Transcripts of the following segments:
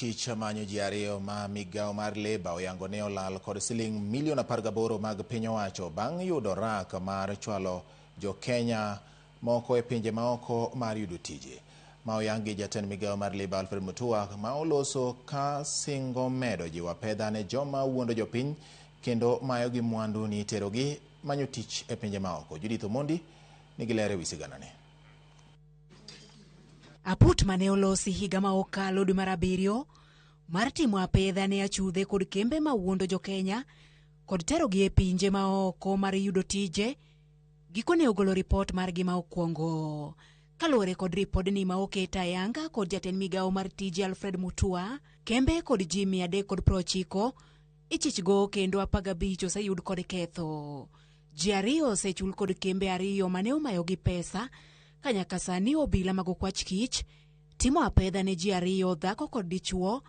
tich manyo ji ariyo ma migao mar leba oyango ne olal kod siling milion 18 mag piny owacho bang' yudo rak mar chwalo Jokenya moko e pinje maoko mar yudo tije. Ma oyangi jatend migao mar leba Alfred Mutua ma oloso ka singo medo jiwa pedha ne joma wuondo jopiny kendo mayogi mwandu ni terogi manyo tich e pinje maoko. Omondi nigi ler ewi siganani. Aput mane olosi higa ma okalo dwe mar 7 mar timo apedha ne achudhe kod kembe ma wuondo Jokenya kod terogi e pinje maoko mar yudo tije gikone ogolo ripot mar gima okwongo. Kaluwore kod ripodni ma oket ayanga kod jatend migao mar tije Alfred Mutua, kembe kod ji 390 ichichgo kendo 15 oseyud kod ketho. Ji 2 osechul kod kembe 2 mane omayogi pesa ka nyaka sani obila mag okwach kich timo apedha ne ji 2 dhako kod dichuo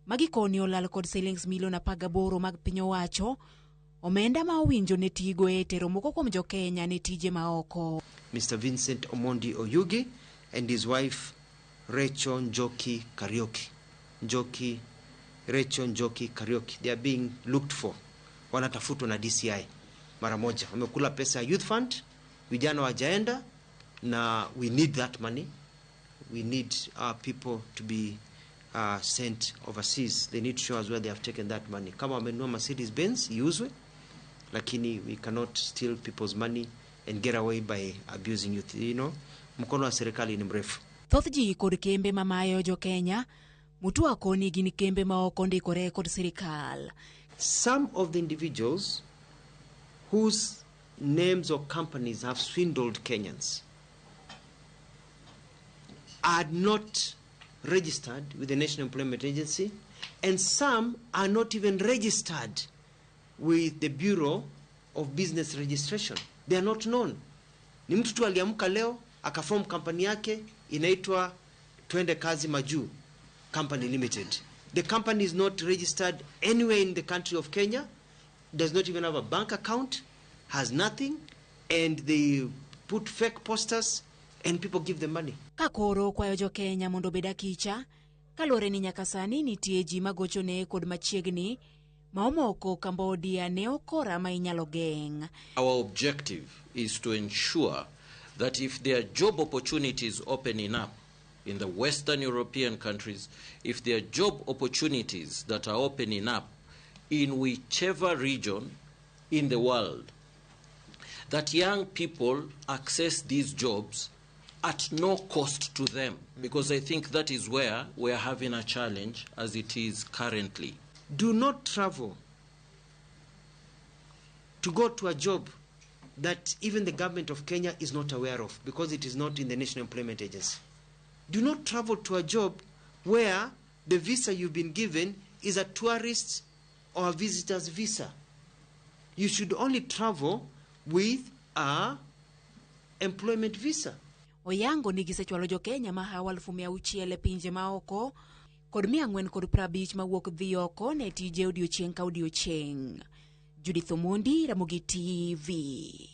magikoni olal kod silings milion 18 mag piny owacho omenda ma owinjo ne tigo e tero moko kuom Jokenya ne tije maoko. Mr. Vincent Omondi Oyugi and his wife Ksh18M. They are being looked for. Wanatafutwa na DCI mara moja. Wamekula pesa ya youth fund, vijana wajaenda, na we need that money. We need our people to be sent overseas. They need to show us where they have taken that money. Kama wamenunua Mercedes Benz, iuzwe, lakini we cannot steal people's money and get away by abusing youth. You know, mkono wa serikali ni mrefu. Thoth ji kod kembe mamayo Jokenya, Mutua koni gini kembe maoko ndikore kod sirkal. Some of the individuals whose names or companies have swindled Kenyans are not registered with the National Employment Agency, and some are not even registered with the Bureau of Business Registration. They are not known. Ni mtu tu aliamka leo akaform company yake inaitwa Twende Kazi Maju Company Limited. The company is not registered anywhere in the country of Kenya, does not even have a bank account, has nothing, and they put fake posters and people give them money. Kakoro kwayo Jokenya mondo beda kicha, kalore ni nyaka sani nitie ji magochone kod machiegni maomoko Cambodia ne okora ma inyalo geng. Our objective is to ensure that if there are job opportunities opening up in the Western European countries, if there are job opportunities that are opening up in whichever region in the world, that young people access these jobs at no cost to them, because I think that is where we are having a challenge as it is currently. Do not travel to go to a job that even the government of Kenya is not aware of because it is not in the National Employment Agency. Do not travel to a job where the visa you've been given is a tourist or a visitor's visa. You should only travel with a employment visa. Oyango ni gisechwalo Jokenya ma hawa 600 pinje maoko kod 450 mawuok dhi oko ne tije odiochieng' ka odiochieng'. Omondi, Ramogi TV.